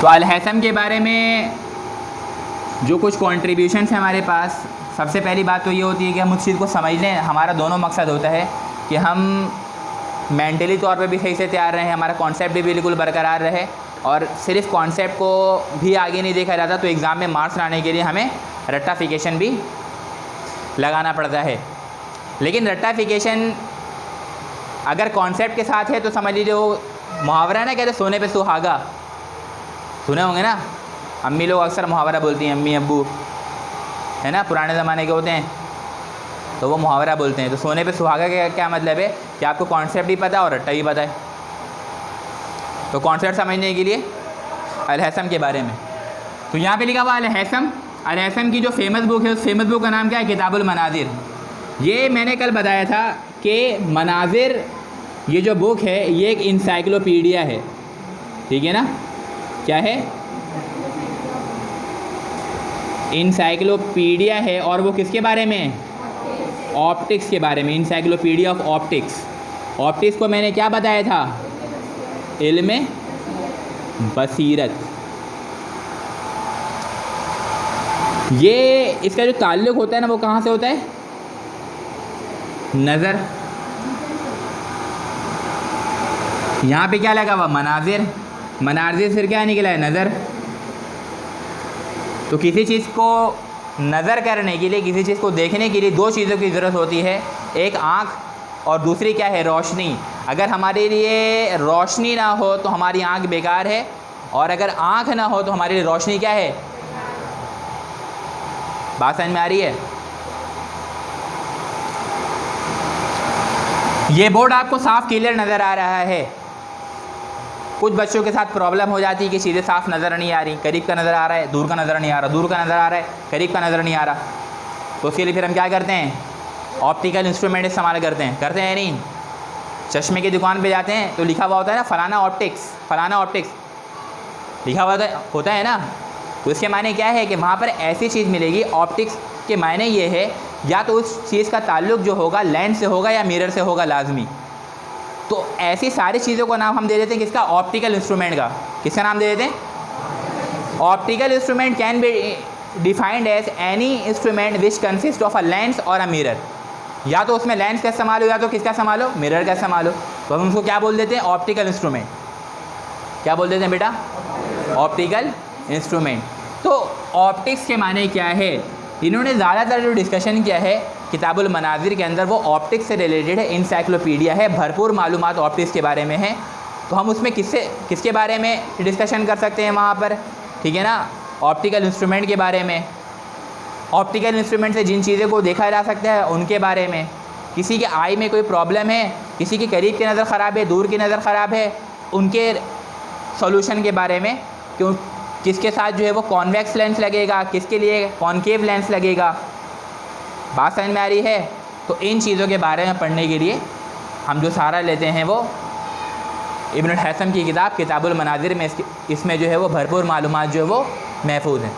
तो अल-हैसम के बारे में जो कुछ कॉन्ट्रीब्यूशंस हैं हमारे पास, सबसे पहली बात तो ये होती है कि हम उस चीज़ को समझ लें। हमारा दोनों मकसद होता है कि हम मेंटली तौर पे भी सही से तैयार रहें, हमारा कॉन्सेप्ट भी बिल्कुल बरकरार रहे, और सिर्फ कॉन्सेप्ट को भी आगे नहीं देखा जाता तो एग्ज़ाम में मार्क्स लाने के लिए हमें रट्टाफिकेशन भी लगाना पड़ता है। लेकिन रट्टाफिकेशन अगर कॉन्सेप्ट के साथ है तो समझ लीजिए वो मुहावरा है ना, कहते सोने पे सुहागा, सुने होंगे ना, अम्मी लोग अक्सर मुहावरा बोलती हैं, अम्मी अब्बू है ना, पुराने ज़माने के होते हैं तो वो मुहावरा बोलते हैं। तो सोने पे सुहागा का क्या मतलब है कि आपको कॉन्सेप्ट भी पता है और रट्टा भी पता है। तो कॉन्सेप्ट समझने के लिए अल-हैसम के बारे में, तो यहाँ पे लिखा हुआ अल-हैसम। अल-हैसम की जो फेमस बुक है उस फेमस बुक का नाम क्या है? किताबुल मनाजिर। ये मैंने कल बताया था कि मनाजिर ये जो बुक है ये एक इंसाइक्लोपीडिया है, ठीक है ना। क्या है? इंसाइक्लोपीडिया है, और वो किसके बारे में? ऑप्टिक्स के बारे में, इंसाइक्लोपीडिया ऑफ ऑप्टिक्स। ऑप्टिक्स को मैंने क्या बताया था? इल्म बसीरत। ये इसका जो ताल्लुक़ होता है ना वो कहाँ से होता है? नज़र। यहाँ पे क्या लगा हुआ? मनाजिर। मनाजिर फिर क्या निकला है? नज़र। तो किसी चीज़ को नज़र करने के लिए, किसी चीज़ को देखने के लिए दो चीज़ों की ज़रूरत होती है, एक आँख और दूसरी क्या है? रोशनी। अगर हमारे लिए रोशनी ना हो तो हमारी आँख बेकार है, और अगर आँख ना हो तो हमारे लिए रोशनी क्या है? बात समझ में आ रही है? ये बोर्ड आपको साफ क्लियर नज़र आ रहा है। कुछ बच्चों के साथ प्रॉब्लम हो जाती है कि चीज़ें साफ़ नज़र नहीं आ रही, करीब का नज़र आ रहा है, दूर का नज़र नहीं आ रहा, दूर का नज़र आ रहा है, करीब का नज़र नहीं आ रहा। तो उसके लिए फिर हम क्या करते हैं? ऑप्टिकल इंस्ट्रूमेंट इस्तेमाल करते हैं नहीं? चश्मे की दुकान पे जाते हैं तो लिखा हुआ होता है ना फलाना ऑप्टिक्स, फलाना ऑप्टिक्स लिखा हुआ होता है ना। तो इसके मायने क्या है कि वहाँ पर ऐसी चीज़ मिलेगी। ऑप्टिक्स के मायने ये है या तो उस चीज़ का ताल्लुक़ जो होगा लेंस से होगा या मिरर से होगा लाजमी। तो ऐसी सारी चीज़ों का नाम हम दे देते हैं किसका? ऑप्टिकल इंस्ट्रूमेंट का। किसका नाम दे देते हैं? Optical instrument can be defined as any instrument which consist of a lens और अ मिरर। या तो उसमें लेंस का इस्तेमाल हो या तो किसका इस्तेमाल हो? मिरर का इस्तेमाल हो। तो हम उसको क्या बोल देते हैं? Optical instrument. क्या बोल देते हैं बेटा? Optical instrument. तो ऑप्टिक्स के माने क्या है? इन्होंने ज़्यादातर जो डिस्कशन किया है किताबुल मनाजिर के अंदर वो ऑप्टिक्स से रिलेटेड है, इंसाइक्लोपीडिया है, भरपूर मालूमात ऑप्टिक्स के बारे में है। तो हम उसमें किसके बारे में डिस्कशन कर सकते हैं वहाँ पर, ठीक है ना? ऑप्टिकल इंस्ट्रूमेंट के बारे में, ऑप्टिकल इंस्ट्रूमेंट से जिन चीज़ों को देखा जा सकता है उनके बारे में, किसी के आई में कोई प्रॉब्लम है, किसी की करीब की नज़र ख़राब है, दूर की नज़र ख़राब है, उनके सॉल्यूशन के बारे में, क्यों किसके साथ जो है वो कॉन्वेक्स लेंस लगेगा, किसके लिए कॉनकेव लेंस लगेगा। बात समझ में आ रही है? तो इन चीज़ों के बारे में पढ़ने के लिए हम जो सहारा लेते हैं वो इब्न अल-हैसम की किताब किताबुल मनाजिर में। इसमें जो है वो भरपूर मालूमात जो है वो महफूज हैं।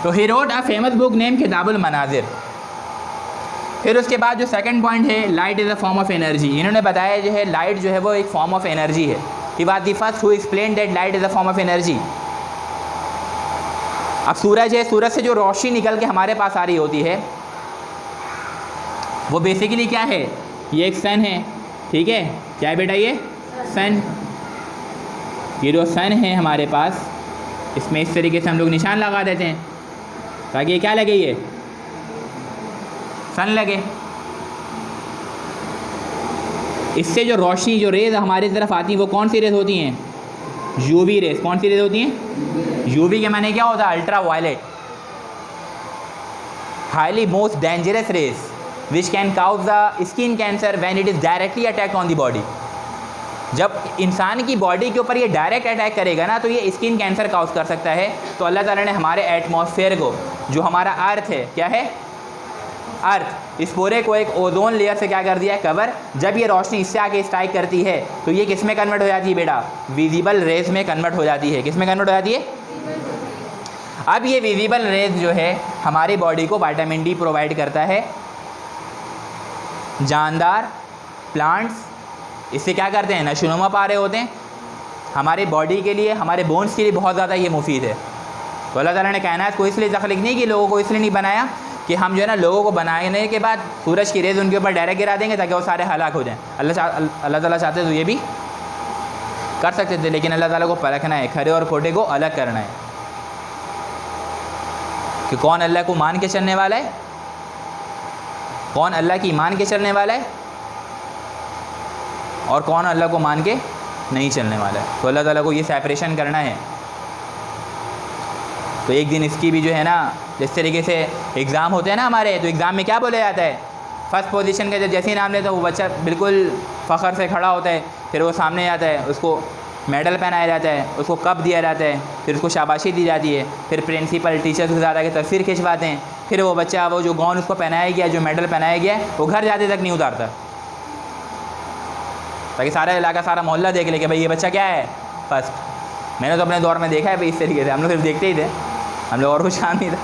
तो he wrote a famous book name किताबुल मनाजिर। फिर उसके बाद जो सेकंड पॉइंट है, light is a form of energy. इन्होंने बताया जो है लाइट जो है वो एक फॉर्म ऑफ एनर्जी है। ही was the first who explain that light is a form of energy. अब सूरज है, सूरज से जो रोशनी निकल के हमारे पास आ रही होती है वो बेसिकली क्या है? ये एक सन है, ठीक है? क्या है बेटा? ये सन। ये जो सन है हमारे पास, इसमें इस तरीके से हम लोग निशान लगा देते हैं ताकि ये क्या लगे? ये सन लगे। इससे जो रोशनी, जो रेज़ हमारी तरफ आती हैं वो कौन सी रेज़ होती हैं? UV rays. कौन सी रेज़ होती हैं? यूवी के माने क्या होता है? Ultraviolet, highly most dangerous rays which can cause the skin cancer when it is directly attack on the body. जब इंसान की बॉडी के ऊपर ये डायरेक्ट अटैक करेगा ना तो ये स्किन कैंसर काउज कर सकता है। तो अल्लाह ताला ने हमारे एटमॉस्फेयर को, जो हमारा अर्थ है, क्या है? अर्थ, इस पूरे को एक ओजोन लेयर से क्या कर दिया है? कवर। जब ये रोशनी इससे आके स्ट्राइक करती है तो ये किस में कन्वर्ट हो जाती है बेटा? विजिबल रेज में कन्वर्ट हो जाती है। किस में कन्वर्ट हो जाती है? अब ये विजिबल रेज जो है हमारी बॉडी को विटामिन डी प्रोवाइड करता है। जानदार प्लांट्स इससे क्या करते हैं? नशोनुमा पा रहे होते हैं। हमारी बॉडी के लिए, हमारे बोन्स के लिए बहुत ज़्यादा ये मुफीद है। तो अल्लाह ताला ने कायनात को इसलिए तख्लीक नहीं की, लोगों को इसलिए नहीं बनाया कि हम जो है ना लोगों को बनाने के बाद सूरज की रेज़ उनके ऊपर डायरेक्ट गिरा देंगे ताकि वो सारे हलाक हो जाएँ। अल्लाह ताला चाहते तो ये भी कर सकते थे, लेकिन अल्लाह ताला को परखना है, खरे और खोटे को अलग करना है कि कौन अल्लाह को मान के चलने वाला है, कौन अल्लाह की मान के चलने वाला है और कौन अल्लाह को मान के नहीं चलने वाला है। तो अल्लाह ताला को ये सेपरेशन करना है। तो एक दिन इसकी भी जो है ना, जिस तरीके से एग्ज़ाम होते हैं ना हमारे, तो एग्ज़ाम में क्या बोला जाता है, फर्स्ट पोजीशन का जैसे ही नाम लेता है वो बच्चा बिल्कुल फ़ख्र से खड़ा होता है, फिर वो सामने आता है, उसको मेडल पहनाया जाता है, उसको कप दिया जाता है, फिर उसको शाबाशी दी जाती है, फिर प्रिंसिपल टीचर्स के साथ आके तस्वीर खिंचवाते हैं, फिर वो बच्चा वो जो गाउन उसको पहनाया गया, जो मेडल पहनाया गया वो घर जाते तक नहीं उतारता, ताकि सारा इलाका, सारा मोहल्ला देख ले कि भाई ये बच्चा क्या है फर्स्ट। मैंने तो अपने दौर में देखा है भाई इस तरीके से, हम लोग सिर्फ देखते ही थे, हम लोग और कुछ काम नहीं था।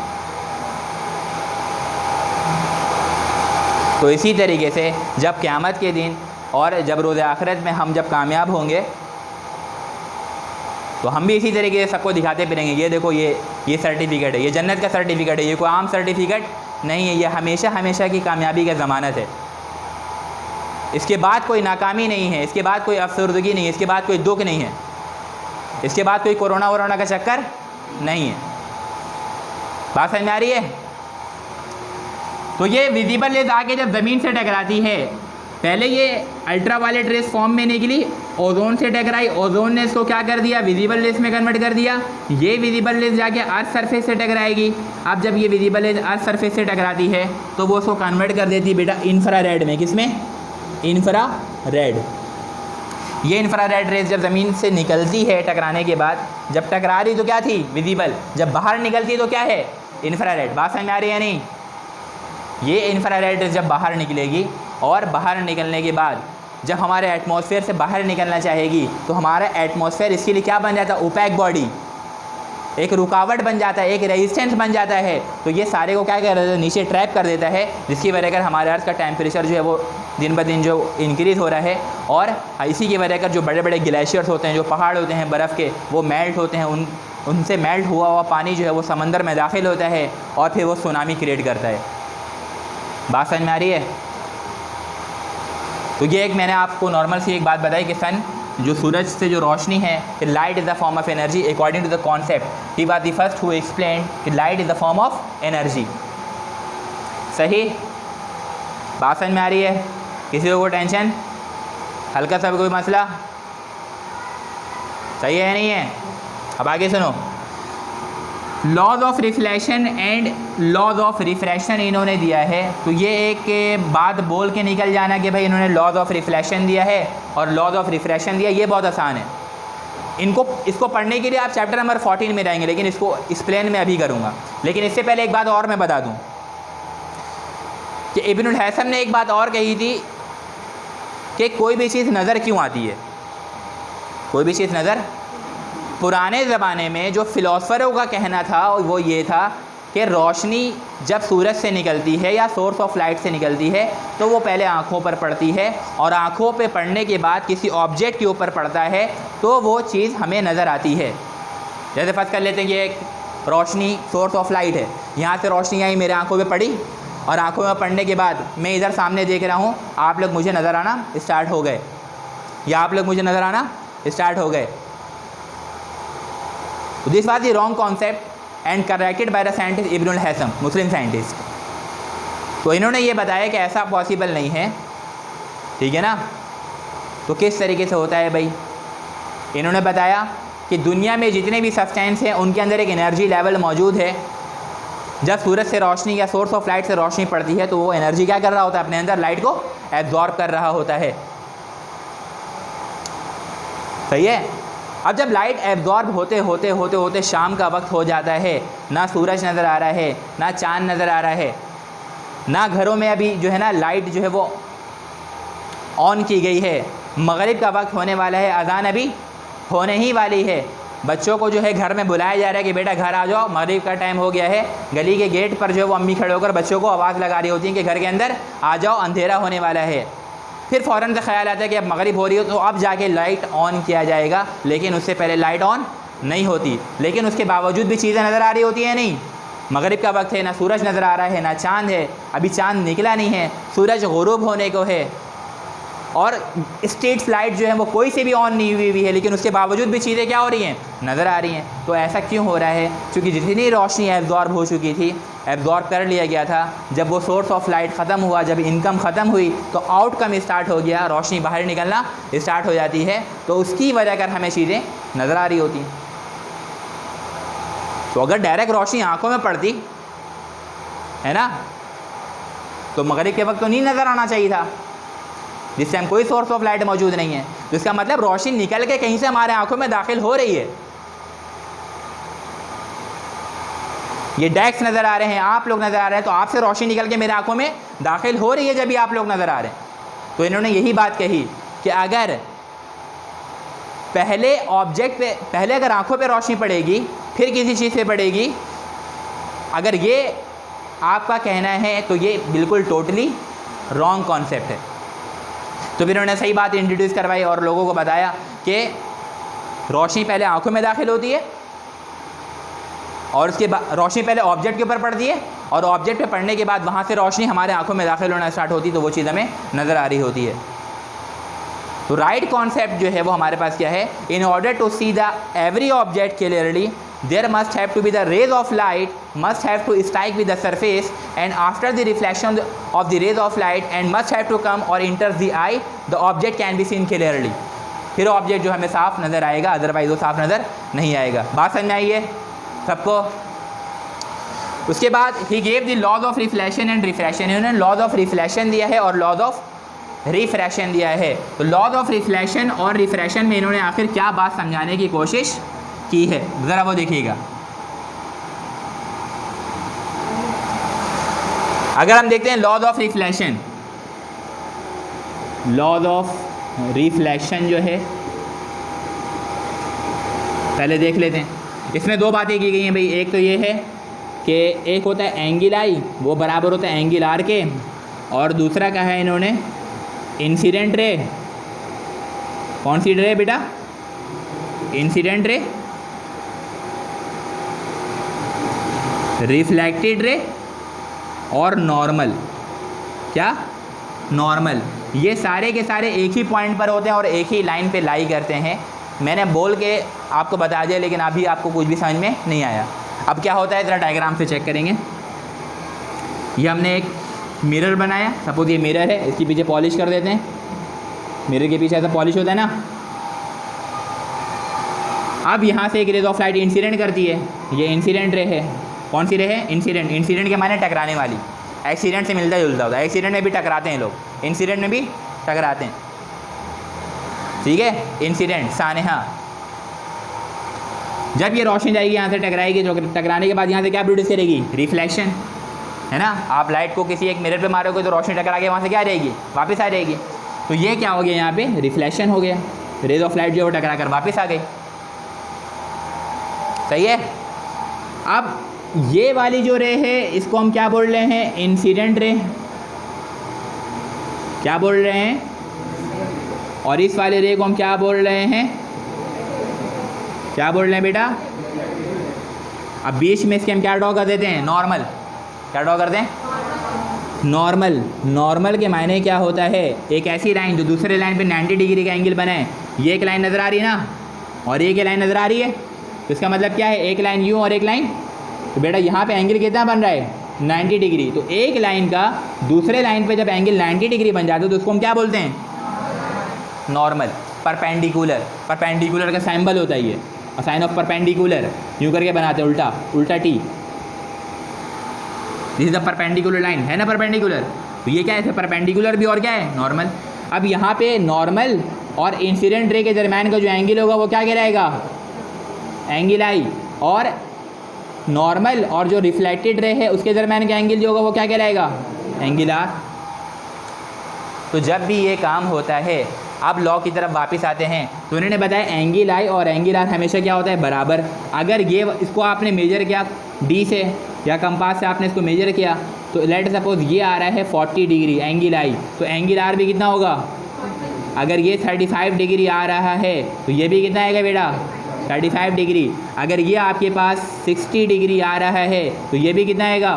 तो इसी तरीके से जब क़यामत के दिन और जब रोज़ आखिरत में हम जब कामयाब होंगे तो हम भी इसी तरीके से सबको दिखाते फिरेंगे, ये देखो ये सर्टिफिकेट है, ये जन्नत का सर्टिफिकेट है, ये कोई आम सर्टिफिकेट नहीं है, ये हमेशा हमेशा की कामयाबी का ज़मानत है, इसके बाद कोई नाकामी नहीं है, इसके बाद कोई अफसरदगी नहीं है, इसके बाद कोई दुख नहीं है, इसके बाद कोई कोरोना वोरोना का चक्कर नहीं है। बात समझ में आ रही है? तो ये विजिबल रेज आके जब ज़मीन से टकराती है, पहले ये अल्ट्रावायलेट रेज फॉर्म में निकली, ओजोन से टकराई, ओजोन ने इसको क्या कर दिया, विजिबल रेज में कन्वर्ट कर दिया, ये विजिबल रेज जाके अर्थ सरफेस से टकराएगी। अब जब ये विजिबल रेज अर्थ सरफेस से टकराती है तो वो उसको कन्वर्ट कर देती है बेटा इंफ्रारेड में। किस में? इंफ्रारेड। ये इंफ्रारेड रेज जब ज़मीन से निकलती है टकराने के बाद, जब टकरा रही तो क्या थी, विजिबल, जब बाहर निकलती तो क्या है, इंफ्रारेड। बात समझ में आ रही है नहीं? ये इंफ्रारेड रेज जब बाहर निकलेगी और बाहर निकलने के बाद जब हमारे एटमॉस्फेयर से बाहर निकलना चाहेगी तो हमारा एटमॉस्फेयर इसके लिए क्या बन जाता है, ओपैक बॉडी, एक रुकावट बन जाता है, एक रेजिस्टेंस बन जाता है। तो ये सारे को क्या कर देता है, नीचे ट्रैप कर देता है, जिसकी वजह कर हमारे अर्थ का टेम्परेचर जो है वो दिन ब दिन जो इंक्रीज़ हो रहा है, और इसी की वजह कर जो बड़े बड़े ग्लेशियर्स होते हैं, जो पहाड़ होते हैं बर्फ़ के, वो मेल्ट होते हैं, उनसे मेल्ट हुआ हुआ पानी जो है वो समंदर में दाखिल होता है और फिर वो सुनामी क्रिएट करता है। बात समझ में आ रही है? तो ये एक मैंने आपको नॉर्मल सी एक बात बताई कि सन जो सूरज से जो रोशनी है कि light is the form of energy according to the concept, he was the first who explain कि light is the form of energy. सही? बात समझ में आ रही है? किसी को कोई टेंशन, हल्का सा भी कोई मसला? सही है नहीं है? अब आगे सुनो, laws of reflection and laws of refraction इन्होंने दिया है। तो ये एक बात बोल के निकल जाना कि भाई इन्होंने लॉज ऑफ रिफ्लेक्शन दिया है और लॉज ऑफ रिफ्रैक्शन दिया, ये बहुत आसान है। इसको पढ़ने के लिए आप चैप्टर नंबर 14 में जाएंगे, लेकिन इसको एक्सप्लेन मैं अभी करूँगा। लेकिन इससे पहले एक बात और मैं बता दूँ कि इब्नुल हैसम ने एक बात और कही थी कि कोई भी चीज़ नज़र क्यों आती है, कोई भी चीज़ नज़र। पुराने ज़माने में जो फ़िलासफ़रों का कहना था वो ये था कि रोशनी जब सूरज से निकलती है या सोर्स ऑफ लाइट से निकलती है तो वो पहले आँखों पर पड़ती है, और आँखों पे पड़ने के बाद किसी ऑब्जेक्ट के ऊपर पड़ता है तो वो चीज़ हमें नज़र आती है। जैसे फर्स्ट कर लेते हैं कि एक रोशनी सोर्स ऑफ लाइट है, यहाँ से रोशनी आई मेरे आँखों पे पड़ी, और आँखों में पड़ने के बाद मैं इधर सामने देख रहा हूँ, आप लोग मुझे नज़र आना स्टार्ट हो गए, या आप लोग मुझे नज़र आना स्टार्ट हो गए। This was the wrong concept and corrected bye the scientist Ibn al Haisam, Muslim scientist. तो इन्होंने ये बताया कि ऐसा पॉसिबल नहीं है, ठीक है ना। तो किस तरीके से होता है भाई? इन्होंने बताया कि दुनिया में जितने भी सब्सटेंस हैं उनके अंदर एक एनर्जी लेवल मौजूद है। जब सूरज से रोशनी या सोर्स ऑफ लाइट से रोशनी पड़ती है तो वो एनर्जी क्या कर रहा होता है, अपने अंदर लाइट को एब्जॉर्ब कर रहा होता है। सही है? अब जब लाइट एब्जॉर्ब होते होते होते होते शाम का वक्त हो जाता है, ना सूरज नज़र आ रहा है, ना चाँद नज़र आ रहा है, ना घरों में अभी जो है ना लाइट जो है वो ऑन की गई है, मगरिब का वक्त होने वाला है, अज़ान अभी होने ही वाली है, बच्चों को जो है घर में बुलाया जा रहा है कि बेटा घर आ जाओ, मगरिब का टाइम हो गया है। गली के गेट पर जो है वो अम्मी खड़े होकर बच्चों को आवाज़ लगा रही होती हैं कि घर के अंदर आ जाओ, अंधेरा होने वाला है। फिर फ़ौरन से ख्याल आता है कि अब मगरिब हो रही हो, तो अब जाके लाइट ऑन किया जाएगा, लेकिन उससे पहले लाइट ऑन नहीं होती। लेकिन उसके बावजूद भी चीज़ें नज़र आ रही होती हैं नहीं। मगरिब का वक्त है, ना सूरज नज़र आ रहा है, ना चाँद है, अभी चाँद निकला नहीं है, सूरज गुरूब होने को है, और स्ट्रीट लाइट जो है वो कोई से भी ऑन नहीं हुई है, लेकिन उसके बावजूद भी चीज़ें क्या हो रही हैं, नज़र आ रही हैं। तो ऐसा क्यों हो रहा है? क्योंकि जितनी रोशनी एब्जॉर्ब हो चुकी थी, एब्जॉर्ब कर लिया गया था। जब वो सोर्स ऑफ लाइट ख़त्म हुआ, जब इनकम ख़त्म हुई, तो आउटकम स्टार्ट हो गया, रोशनी बाहर निकलना स्टार्ट हो जाती है। तो उसकी वजह कर हमें चीज़ें नज़र आ रही होती हैं। तो अगर डायरेक्ट रोशनी आँखों में पड़ती है ना, तो मगरिब के वक्त तो नहीं नज़र आना चाहिए था, जिस टाइम कोई सोर्स ऑफ लाइट मौजूद नहीं है। तो इसका मतलब रोशनी निकल के कहीं से हमारे आंखों में दाखिल हो रही है। ये डेस्क नज़र आ रहे हैं, आप लोग नज़र आ रहे हैं, तो आपसे रोशनी निकल के मेरे आंखों में दाखिल हो रही है जब भी आप लोग नज़र आ रहे हैं। तो इन्होंने यही बात कही कि अगर पहले ऑब्जेक्ट पे, पहले अगर आंखों पे रोशनी पड़ेगी, फिर किसी चीज़ पे पड़ेगी, अगर ये आपका कहना है तो ये बिल्कुल टोटली रॉन्ग कॉन्सेप्ट है। तो फिर उन्होंने सही बात इंट्रोड्यूस करवाई और लोगों को बताया कि रोशनी पहले आंखों में दाखिल होती है, और उसके बाद रोशनी पहले ऑब्जेक्ट के ऊपर पड़ती है, और ऑब्जेक्ट पे पड़ने के बाद वहाँ से रोशनी हमारे आंखों में दाखिल होना स्टार्ट होती है, तो वो चीज़ हमें नज़र आ रही होती है। तो राइट कॉन्सेप्ट जो है वो हमारे पास क्या है? In order to see the every object clearly, there must have to be the rays of light must have to strike with the surface, and after the reflection of the rays of light and must have to come or enter the eye, the object can be seen clearly। फिर object जो हमें साफ नज़र आएगा, otherwise वो साफ नज़र नहीं आएगा। बात समझ में आई है सबको? उसके बाद he gave the laws of reflection and refraction. इन्होंने लॉज ऑफ रिफ्लेक्शन दिया है और लॉज ऑफ रिफ्रैक्शन दिया है। तो लॉज ऑफ रिफ्लेक्शन और रिफ्रैक्शन में इन्होंने आखिर क्या बात समझाने की कोशिश की है, ज़रा वो देखिएगा। अगर हम देखते हैं laws of reflection, laws of reflection जो है पहले देख लेते हैं। इसमें दो बातें की गई हैं भाई। एक तो ये है कि एक होता है एंगल आई, वो बराबर होता है एंगल आर के, और दूसरा कहा है इन्होंने इंसिडेंट रे। कौन सी रे बेटा? इंसिडेंट रे, रिफ्लेक्टेड रे और नॉर्मल। क्या? नॉर्मल। ये सारे के सारे एक ही पॉइंट पर होते हैं और एक ही लाइन पे लाई करते हैं। मैंने बोल के आपको बता दिया, लेकिन अभी आपको कुछ भी समझ में नहीं आया। अब क्या होता है, ज़रा डायग्राम से चेक करेंगे। ये हमने एक मिरर बनाया, सपोज ये मिरर है, इसके पीछे पॉलिश कर देते हैं। मिरर के पीछे ऐसा पॉलिश होता है ना। अब यहाँ से एक रेज ऑफ लाइट इंसिडेंट करती है, ये इंसिडेंट रे है। कौन सी रे है? इंसिडेंट। इंसिडेंट के माने टकराने वाली, एक्सीडेंट से मिलता जुलता होता है। एक्सीडेंट में भी टकराते हैं लोग, इंसिडेंट में भी टकराते हैं, ठीक है। इंसिडेंट सानेहा। जब ये रोशनी जाएगी यहाँ से टकराएगी, जो टकराने के बाद यहाँ से क्या प्रोड्यूस करेगी? रिफ्लेक्शन, है ना। आप लाइट को किसी एक मिरर पे मारोगे तो रोशनी टकरा के वहाँ से क्या रहेगी? वापस आ जाएगी। तो ये क्या हो गया? यहाँ पे रिफ्लेक्शन हो गया, रेज ऑफ लाइट जो है वो टकरा कर वापस आ गई। सही है। अब ये वाली जो रे है इसको हम क्या बोल रहे हैं? Incident ray. क्या बोल रहे हैं? और इस वाले रे को हम क्या बोल रहे हैं? क्या बोल रहे हैं बेटा? अब बीच में इसके हम क्या ड्रॉ कर देते हैं? नॉर्मल। क्या ड्रॉ करते हैं? नॉर्मल। नॉर्मल के मायने क्या होता है? एक ऐसी लाइन जो दूसरे लाइन पे 90 डिग्री का एंगल बनाए। ये एक लाइन नज़र आ रही है ना, और एक लाइन नज़र आ रही है, तो इसका मतलब क्या है? एक लाइन यूँ और एक लाइन। तो बेटा यहाँ पे एंगल कितना बन रहा है? 90 डिग्री। तो एक लाइन का दूसरे लाइन पे जब एंगल 90 डिग्री बन जाता है तो उसको हम क्या बोलते हैं? नॉर्मल। परपेंडिकुलर, परपेंडिकुलर का सिंबल होता है ये, और साइन ऑफ परपेंडिकुलर यूँ करके बनाते हैं, उल्टा उल्टा T. This is the perpendicular line, है ना परपेंडिकुलर। तो ये क्या है? परपेंडिकुलर भी और क्या है? नॉर्मल। अब यहाँ पे नॉर्मल और इंसिडेंट रे के दरम्यान का जो एंगल होगा वो क्या कहलाएगा? एंगल आई। और नॉर्मल और जो रिफ्लेक्टेड रे है उसके दरम्यान का एंगल जो होगा वो क्या कहलाएगा? Angle R. तो जब भी ये काम होता है, अब लॉ की तरफ वापस आते हैं, तो उन्होंने बताया एंगल आई और एंगल आर हमेशा क्या होता है? बराबर। अगर ये इसको आपने मेजर किया डी से या कंपास से आपने इसको मेजर किया, तो लेट सपोज ये आ रहा है 40 डिग्री एंगल आई, तो एंगल आर भी कितना होगा? अगर ये 35 डिग्री आ रहा है तो ये भी कितना आएगा बेटा? 35 डिग्री। अगर ये आपके पास 60 डिग्री आ रहा है तो ये भी कितना आएगा?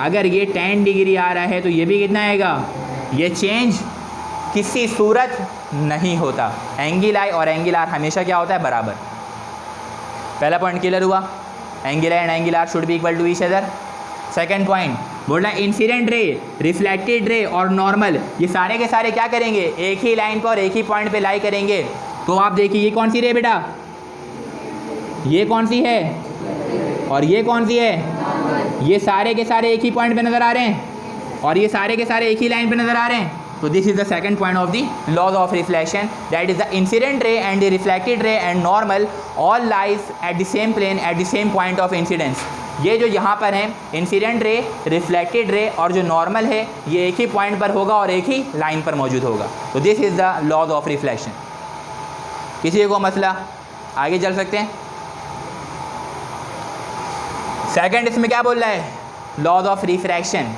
अगर ये 10 डिग्री आ रहा है तो ये भी कितना आएगा? ये चेंज किसी सूरत नहीं होता। एंगल आई और एंगल आर हमेशा क्या होता है? बराबर। पहला पॉइंट क्लियर हुआ, angle I and angle R should be equal to each other. Second point बोला इंसिडेंट रे, रिफ्लेक्टेड रे और नॉर्मल ये सारे के सारे क्या करेंगे? एक ही लाइन पर और एक ही पॉइंट पे लाई करेंगे। तो आप देखिए ये कौन सी रे बेटा? ये कौन सी है और ये कौन सी है? ये सारे के सारे एक ही पॉइंट पे नज़र आ रहे हैं और ये सारे के सारे एक ही लाइन पे नज़र आ रहे हैं। तो this is the second point of the laws of reflection, that is the incident ray and the reflected ray and normal all lies at the same plane at the same point of incidence. ये जो यहाँ पर हैं incident ray, reflected ray और जो normal है ये एक ही पॉइंट पर होगा और एक ही लाइन पर मौजूद होगा। तो this is the laws of reflection. किसी को मसला? आगे चल सकते हैं। सेकंड इसमें क्या बोल रहा है? Laws of refraction.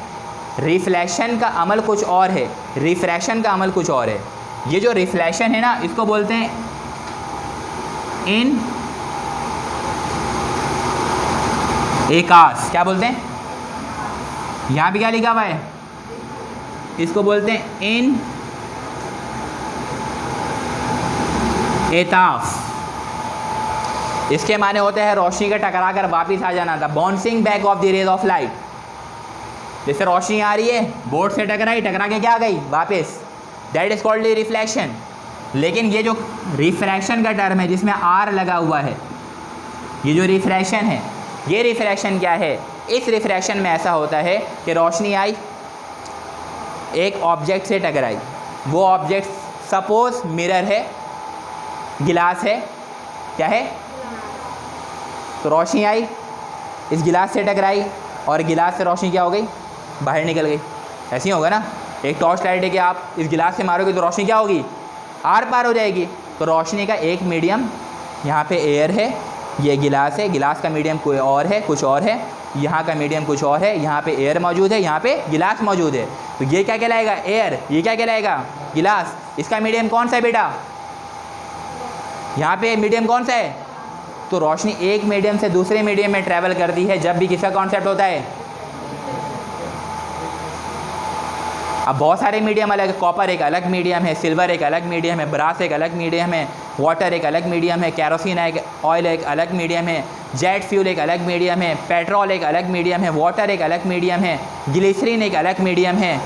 रिफ्लेक्शन का अमल कुछ और है, रिफ्रैक्शन का अमल कुछ और है। ये जो रिफ्लेक्शन है ना इसको बोलते हैं इन एकास। क्या बोलते हैं? यहाँ भी क्या लिखा हुआ है? इसको बोलते हैं इन एताफ। इसके माने होते हैं रोशनी का टकरा कर वापिस आ जाना था, bouncing back of the rays of light. जैसे रोशनी आ रही है, बोर्ड से टकराई, टकरा के क्या आ गई? वापस। That is called reflection. लेकिन ये जो रिफ्रैक्शन का टर्म है जिसमें आर लगा हुआ है, ये जो रिफ्रैक्शन है, ये रिफ्रैक्शन क्या है? इस रिफ्रैक्शन में ऐसा होता है कि रोशनी आई, एक ऑब्जेक्ट से टकराई, वो ऑब्जेक्ट सपोज मिरर है, गिलास है, क्या है? तो रोशनी आई, इस गिलास से टकराई और गिलास से रोशनी क्या हो गई? बाहर निकल गई। ऐसे ही होगा ना, एक टॉर्च लाइट है कि आप इस गिलास से मारोगे तो रोशनी क्या होगी? आर पार हो जाएगी। तो रोशनी का एक मीडियम, यहाँ पे एयर है, ये गिलास है, गिलास का मीडियम कोई और है, कुछ और है, यहाँ का मीडियम कुछ और है, यहाँ पे एयर मौजूद है, यहाँ पे गिलास मौजूद है। तो ये क्या कहलाएगा? एयर। ये क्या कहलाएगा? गिलास। इसका मीडियम कौन सा है बेटा? यहाँ पे मीडियम कौन सा है? तो रोशनी एक मीडियम से दूसरे मीडियम में ट्रैवल करती है जब भी किसका कॉन्सेप्ट होता है? अब बहुत सारे मीडियम अलग है, कॉपर एक अलग मीडियम है, सिल्वर एक अलग मीडियम है, ब्रास एक अलग मीडियम है, वाटर एक अलग मीडियम है, कैरोसिन एक ऑयल एक अलग मीडियम है, जेट फ्यूल एक अलग मीडियम है, पेट्रोल एक अलग मीडियम है, वाटर एक अलग मीडियम है, ग्लिसरीन एक अलग मीडियम है।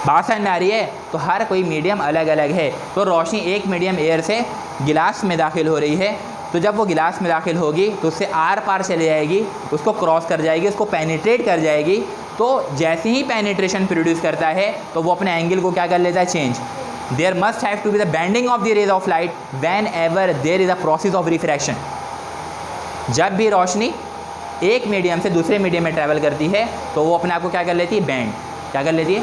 बात समझ में आ रही है? तो हर कोई मीडियम अलग अलग है। तो रोशनी एक मीडियम एयर से गिलास में दाखिल हो रही है, तो जब वो गिलास में दाखिल होगी तो उससे आर पार चले जाएगी, उसको क्रॉस कर जाएगी, उसको पेनिट्रेट कर जाएगी। तो जैसे ही पेनिट्रेशन प्रोड्यूस करता है तो वो अपने एंगल को क्या कर लेता है? Change. There must have to be the bending of the rays of light whenever there is a process of refraction. जब भी रोशनी एक मीडियम से दूसरे मीडियम में ट्रैवल करती है तो वो अपने आप को क्या कर लेती है? बैंड। क्या कर लेती है?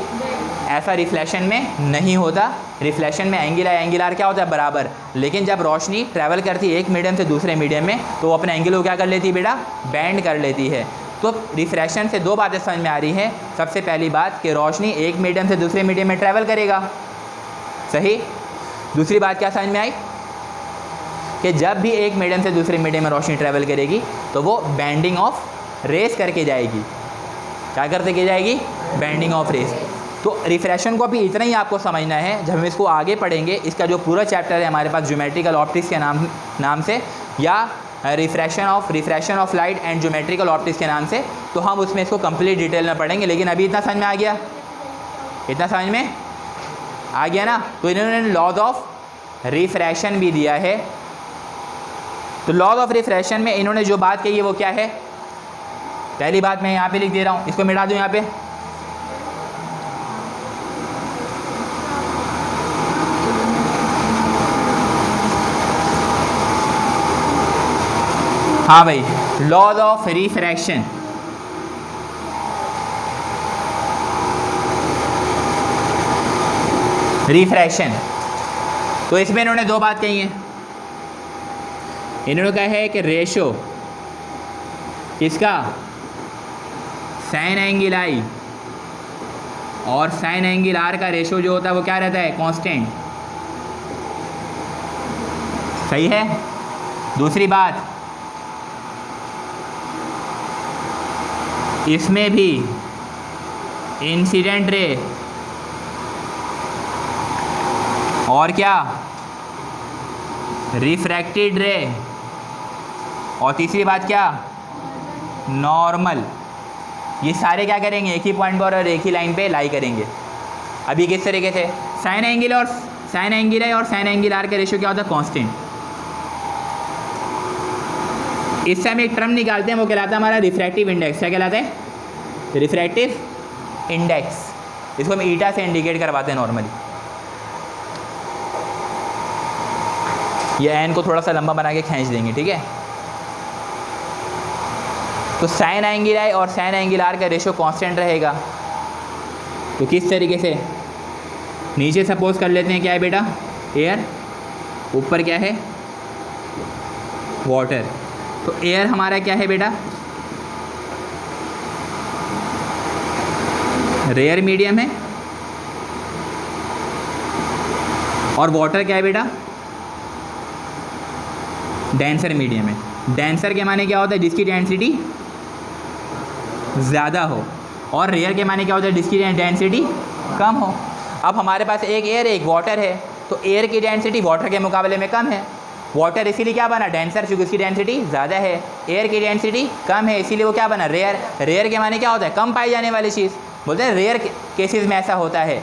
ऐसा रिफ्लेक्शन में नहीं होता। रिफ्लेक्शन में एंगल आर क्या होता है? बराबर। लेकिन जब रोशनी ट्रैवल करती है एक मीडियम से दूसरे मीडियम में तो वो अपने एंगल को क्या कर लेती है बेटा? बैंड कर लेती है। तो रिफ्रैक्शन से दो बातें समझ में आ रही हैं। सबसे पहली बात कि रोशनी एक मीडियम से दूसरे मीडियम में ट्रैवल करेगा, सही। दूसरी बात क्या समझ में आई? कि जब भी एक मीडियम से दूसरे मीडियम में रोशनी ट्रैवल करेगी तो वो बैंडिंग ऑफ रेस करके जाएगी। क्या करते के जाएगी? Bending of rays. तो रिफ्रैक्शन को अभी इतना ही आपको समझना है। जब हम इसको आगे पढ़ेंगे, इसका जो पूरा चैप्टर है हमारे पास ज्योमेट्रिकल ऑप्टिक्स के नाम से, या refraction of light and geometrical optics के नाम से, तो हम उसमें इसको कंप्लीट डिटेल में पढ़ेंगे। लेकिन अभी इतना समझ में आ गया? इतना समझ में आ गया ना? तो इन्होंने लॉज ऑफ रिफ्रैक्शन भी दिया है। तो लॉज ऑफ रिफ्रैक्शन में इन्होंने जो बात कही है वो क्या है? पहली बात मैं यहाँ पे लिख दे रहा हूँ, इसको मिटा दूँ यहाँ पे। हाँ भाई, लॉज ऑफ रिफ्रैक्शन। रिफ्रैक्शन तो इसमें इन्होंने दो बात कही है। इन्होंने कहा है कि रेशो किसका? साइन एंगल आई और साइन एंगल आर का रेशो जो होता है वो क्या रहता है, कांस्टेंट। सही है। दूसरी बात, इसमें भी इंसिडेंट रे और क्या, रिफ्रैक्टेड रे, और तीसरी बात क्या, नॉर्मल। ये सारे क्या करेंगे, एक ही पॉइंट पर और एक ही लाइन पे लाई करेंगे। अभी किस तरीके से साइन एंगल और साइन एंगल है और साइन एंगल आर का रेशियो क्या होता है, कांस्टेंट। इससे हम एक टर्म निकालते हैं, वो कहलाता है हमारा रिफ्रैक्टिव इंडेक्स। क्या कहलाता है, रिफ्रैक्टिव इंडेक्स। इसको हम ईटा से इंडिकेट करवाते हैं नॉर्मली। ये एन को थोड़ा सा लंबा बना के खींच देंगे, ठीक है। तो साइन एंगल आई और साइन एंगल आर का रेशियो कांस्टेंट रहेगा। तो किस तरीके से, नीचे सपोज कर लेते हैं क्या है बेटा, एयर, ऊपर क्या है, वाटर। तो एयर हमारा क्या है बेटा, रेयर मीडियम है, और वाटर क्या है बेटा, डेंसर मीडियम है। डेंसर के माने क्या होता है, जिसकी डेंसिटी ज़्यादा हो, और रेयर के माने क्या होता है, जिसकी डेंसिटी कम हो। अब हमारे पास एक एयर एक वाटर है, तो एयर की डेंसिटी वाटर के मुकाबले में कम है। वाटर इसीलिए क्या बना, डेंसर, क्योंकि उसकी डेंसिटी ज़्यादा है। एयर की डेंसिटी कम है, इसीलिए वो क्या बना, रेयर। रेयर के माने क्या होता है, कम पाई जाने वाली चीज़। बोलते हैं रेयर केसेस में ऐसा होता है,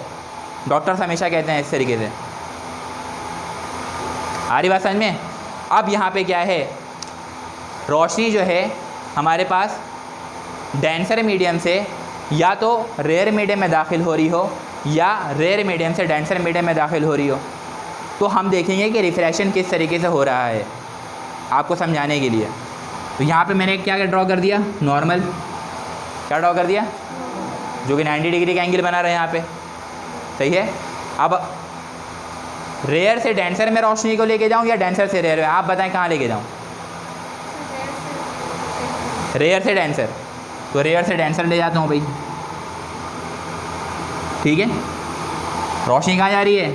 डॉक्टर्स हमेशा कहते हैं इस तरीके से। आ रही बात समझ में। अब यहाँ पे क्या है, रोशनी जो है हमारे पास डेंसर मीडियम से या तो रेयर मीडियम में दाखिल हो रही हो या रेयर मीडियम से डेंसर मीडियम में दाखिल हो रही हो, तो हम देखेंगे कि रिफ्रैक्शन किस तरीके से हो रहा है आपको समझाने के लिए। तो यहाँ पे मैंने क्या ड्रॉ कर दिया, नॉर्मल। क्या ड्रॉ कर दिया, जो कि 90 डिग्री का एंगल बना रहे हैं यहाँ पे, सही है। अब रेयर से डेंसर में रोशनी को लेके जाऊँ या डेंसर से रेयर में, आप बताएं कहाँ लेके जाऊँ। रेयर से डेंसर, तो रेयर से डेंसर ले जाता हूँ भाई, ठीक है। रोशनी कहाँ जा रही है,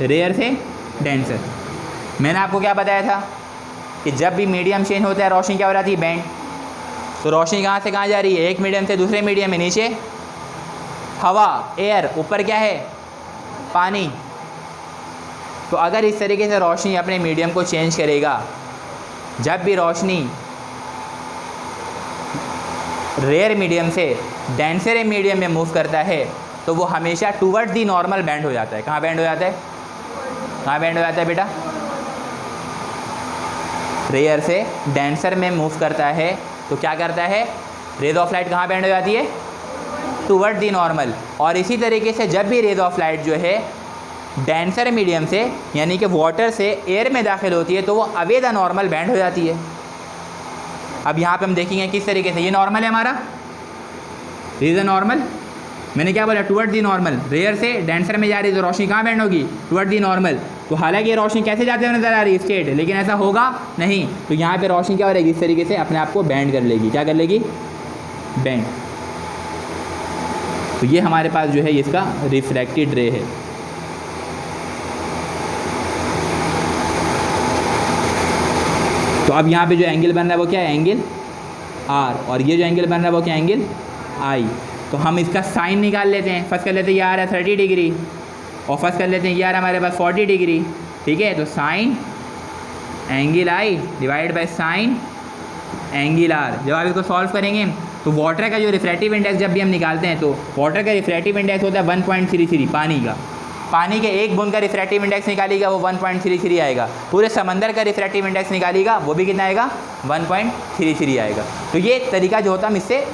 रेयर से डेंसर। मैंने आपको क्या बताया था कि जब भी मीडियम चेंज होता है रोशनी क्या हो जाती है, बैंड। तो रोशनी कहाँ से कहाँ जा रही है, एक मीडियम से दूसरे मीडियम में। नीचे हवा, एयर, ऊपर क्या है, पानी। तो अगर इस तरीके से रोशनी अपने मीडियम को चेंज करेगा, जब भी रोशनी रेयर मीडियम से डेंसर मीडियम में मूव करता है, तो वो हमेशा टूवर्ड दी नॉर्मल बैंड हो जाता है। कहाँ बैंड हो जाता है, कहाँ बैंड हो जाता है बेटा, रेयर से डेंसर में मूव करता है तो क्या करता है, रेज ऑफ लाइट कहाँ बैंड हो जाती है, टूवर्ड दी नॉर्मल। और इसी तरीके से जब भी रेज ऑफ लाइट जो है डेंसर मीडियम से यानी कि वाटर से एयर में दाखिल होती है, तो वो अवे द नॉर्मल बैंड हो जाती है। अब यहाँ पे हम देखेंगे किस तरीके से, ये नॉर्मल है हमारा, रीज़ नॉर्मल। मैंने क्या बोला, टुवर्ड दी नॉर्मल। रेयर से डेंसर में जा रही है तो रोशनी कहाँ बैंड होगी, टुवर्ड दी नॉर्मल। तो हालांकि ये रोशनी कैसे जाते हुए नजर आ रही है, स्ट्रेट, लेकिन ऐसा होगा नहीं। तो यहाँ पे रोशनी क्या हो रहेगी, इस तरीके से अपने आप को बैंड कर लेगी। क्या कर लेगी, बैंड। तो ये हमारे पास जो है इसका रिफ्रैक्टेड रे है। तो अब यहाँ पे जो एंगल बन रहा है वो क्या है, एंगल आर, और ये जो एंगल बन रहा है वो क्या, एंगल आई। तो हम इसका साइन निकाल लेते हैं। फर्स्ट कर लेते हैं ये आ रहा है 30 डिग्री, और फर्स्ट कर लेते हैं ये आ रहा है हमारे पास 40 डिग्री, ठीक है। तो sine angle I divide by sine angle R. जब आप इसको सॉल्व करेंगे तो वाटर का जो रिफ्रैक्टिव इंडेक्स जब भी हम निकालते हैं, तो वाटर का रिफ्रैक्टिव इंडेक्स होता है 1.33। पानी का, पानी के एक बूंद का रिफ्रैक्टिव इंडेक्स निकालेगा वो 1.33 आएगा। पूरे समंदर का रिफ्रैक्टिव इंडेक्स निकालेगा वो भी कितना आएगा, 1.33 आएगा। तो ये तरीका जो होता है हम इससे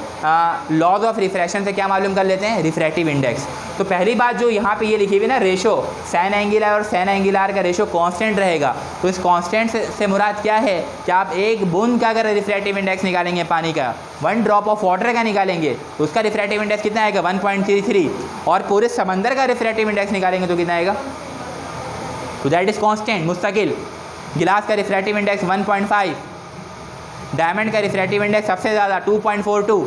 लॉज ऑफ रिफ्रैक्शन से क्या मालूम कर लेते हैं, रिफ्रैक्टिव इंडेक्स। तो पहली बात जो यहाँ पे ये लिखी हुई ना, रेशो साइन एंगल आर और साइन एंगल आर का रेशो कांस्टेंट रहेगा। तो इस कांस्टेंट से मुराद क्या है कि आप एक बूंद का अगर रिफ्रैक्टिव इंडेक्स निकालेंगे पानी का, 1 ड्रॉप ऑफ वाटर का निकालेंगे तो उसका रिफ्रैक्टिव इंडेक्स कितना आएगा, 1.33। और पूरे समंदर का रिफ्रैक्टिव इंडेक्स निकालेंगे तो कितना आएगा, तो दैट इज कांस्टेंट, मुस्तकिल। गिलास का रिफ्रैक्टिव इंडेक्स 1.5, डायमंड का रिफ्रैक्टिव इंडेक्स सबसे ज़्यादा 2.42,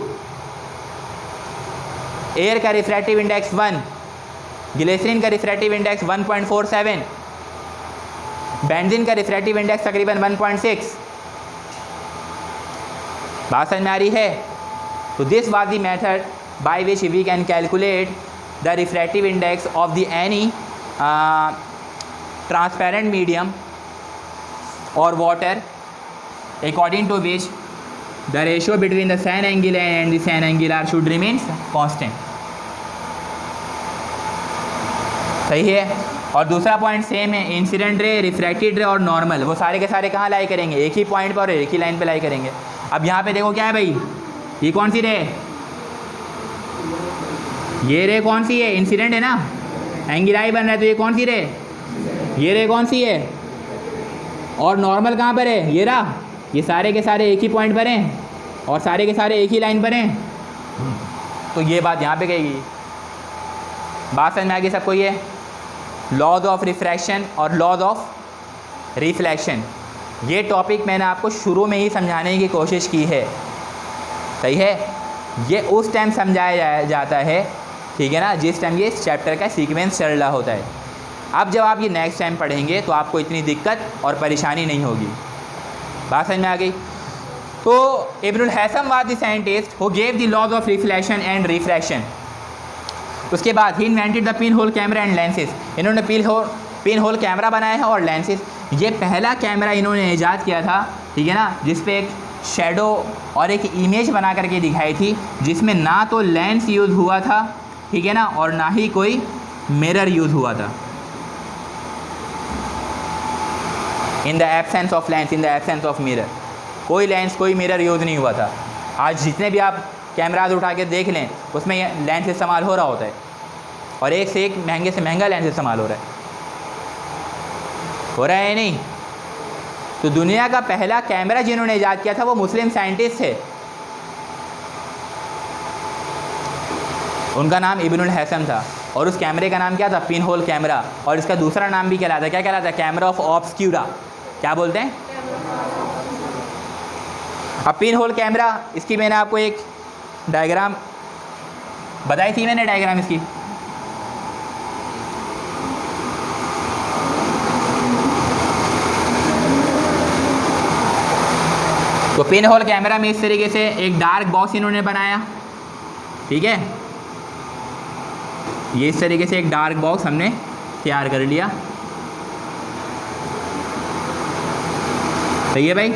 एयर का रिफ्रैक्टिव इंडेक्स 1, ग्लिसरीन का रिफ्रैक्टिव इंडेक्स 1.47, बेंजीन का रिफ्रैक्टिव इंडेक्स तकरीबन 1.6। बात समझ में आ रही है? तो this was the method by which we can calculate the refractive index of the any transparent medium और water, according to which the ratio between the sine angle and the sine angle should remain constant। सही है। और दूसरा point same है, incident ray, refracted रे और normal, वो सारे के सारे कहाँ लाई करेंगे? एक ही पॉइंट पर और एक ही लाइन पे लाई करेंगे। अब यहाँ पे देखो क्या है भाई, ये कौन सी रे? ये रे कौन सी है? इंसिडेंट है ना, एंगल आई बन रहा है, तो ये कौन सी रे? ये रे कौन सी है? और नॉर्मल कहाँ पर है? ये रहा। ये सारे के सारे एक ही पॉइंट पर हैं और सारे के सारे एक ही लाइन पर हैं, तो ये बात यहाँ पे कहेगी। बात समझ में आ गई सबको? ये लॉज ऑफ रिफ्रैक्शन और लॉज ऑफ रिफ्लेक्शन, ये टॉपिक मैंने आपको शुरू में ही समझाने की कोशिश की है, सही है? ये उस टाइम समझाया जाता है, ठीक है ना, जिस टाइम ये चैप्टर का सीक्वेंस चल रहा होता है। अब जब आप ये नेक्स्ट टाइम पढ़ेंगे तो आपको इतनी दिक्कत और परेशानी नहीं होगी। बात समझ में आ गई? तो Ibnul Haytham was the scientist who gave the laws of reflection and refraction. उसके बाद he invented the pin hole camera and lenses. इन्होंने पिन होल कैमरा बनाया है और लेंसेज। ये पहला कैमरा इन्होंने ईजाद किया था, ठीक है ना, जिस पे एक शेडो और एक इमेज बना करके दिखाई थी, जिसमें ना तो लेंस यूज़ हुआ था, ठीक है ना, और ना ही कोई मिरर यूज़ हुआ था। In the absence of lens, in the absence of mirror, कोई लेंस कोई मिरर यूज़ नहीं हुआ था। आज जितने भी आप कैमराज उठा के देख लें, उसमें लेंस इस्तेमाल हो रहा होता है, और एक से एक महंगे से महंगा लेंस इस्तेमाल हो रहा है नहीं? तो दुनिया का पहला कैमरा जिन्होंने ईजाद किया था वो मुस्लिम साइंटिस्ट थे, उनका नाम इब्नुल हैसम था। और उस कैमरे का नाम क्या था? Pin hole camera. और इसका दूसरा नाम भी कहलाता है, क्या कहलाता है? Camera of obscura. क्या बोलते हैं? अब पिन होल कैमरा, इसकी मैंने आपको एक डायग्राम बताई थी, मैंने डायग्राम इसकी। तो पिन होल कैमरा में इस तरीके से एक डार्क बॉक्स इन्होंने बनाया, ठीक है, ये इस तरीके से एक डार्क बॉक्स हमने तैयार कर लिया, सही है भाई?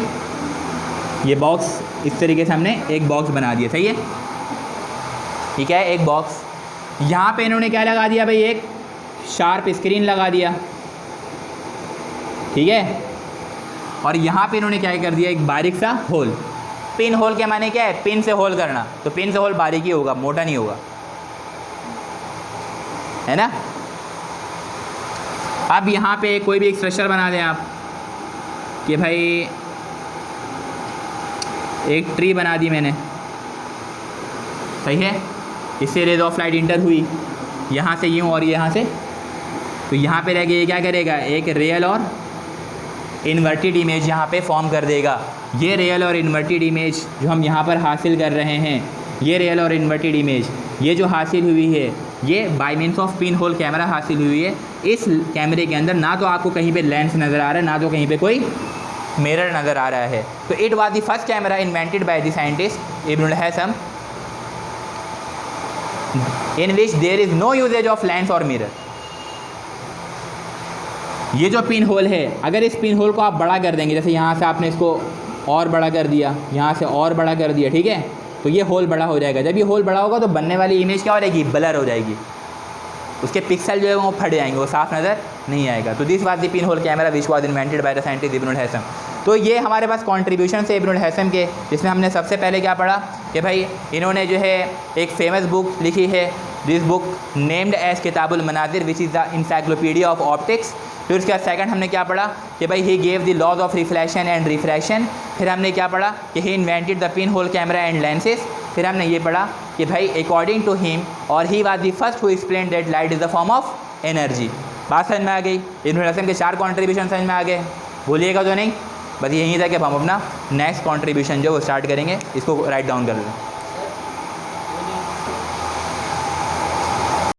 ये बॉक्स इस तरीके से हमने एक बॉक्स बना दिया, सही है, ठीक है, एक बॉक्स। यहाँ पे इन्होंने क्या लगा दिया भाई? एक शार्प स्क्रीन लगा दिया, ठीक है, और यहाँ पे इन्होंने क्या कर दिया? एक बारीक सा होल। पिन होल के माने क्या है? पिन से होल करना, तो पिन से होल बारीक ही होगा, मोटा नहीं होगा, है ना? अब यहाँ पे कोई भी एक स्ट्रक्चर बना दें आप कि भाई एक ट्री बना दी मैंने, सही है, इससे रेज ऑफ लाइट इंटर हुई यहाँ से यूँ और यहाँ से, तो यहाँ पे रह गया, ये क्या करेगा? एक रियल और इन्वर्टेड इमेज यहाँ पे फॉर्म कर देगा। ये रियल और इन्वर्टेड इमेज जो हम यहाँ पर हासिल कर रहे हैं, ये रियल और इन्वर्टेड इमेज ये जो हासिल हुई है, ये bye means of pin hole camera हासिल हुई है। इस कैमरे के अंदर ना तो आपको कहीं पे लेंस नज़र आ रहा है, ना तो कहीं पे कोई मिरर नज़र आ रहा है। तो it was the first camera invented by the scientist Ibn al Haytham in which there is no usages of lens और मिरर। ये जो पिन होल है, अगर इस पिन होल को आप बड़ा कर देंगे, जैसे यहाँ से आपने इसको और बड़ा कर दिया, यहाँ से और बड़ा कर दिया, ठीक है, तो ये होल बड़ा हो जाएगा। जब ये होल बड़ा होगा तो बनने वाली इमेज क्या हो जाएगी? ब्लर हो जाएगी, उसके पिक्सल जो है वो फट जाएंगे, वो साफ नज़र नहीं आएगा। तो this was the pin hole camera which was invented by the scientist Ibn al Haisam. तो ये हमारे पास कॉन्ट्रीब्यूशन से इब्नुल हैसम के, जिसमें हमने सबसे पहले क्या पढ़ा कि भाई इन्होंने जो है एक फेमस बुक लिखी है, दिस बुक नेम्ड एज किताबुल मनाजिर which is the encyclopedia of optics. फिर उसके बाद सेकंड हमने क्या पढ़ा कि भाई he gave the laws of reflection and refraction. फिर हमने क्या पढ़ा कि he invented the pin hole camera and lenses. फिर हमने ये पढ़ा कि भाई अकॉर्डिंग टू हिम और ही was the first who explain that light is the form of energy. बात समझ में आ गई? इब्नुल हैसम के 4 कॉन्ट्रीब्यूशन समझ में आ गए, भूलिएगा तो नहीं। बस यहीं तक कि हम अपना नेक्स्ट कॉन्ट्रीब्यूशन जो वो स्टार्ट करेंगे, इसको राइट डाउन कर लें।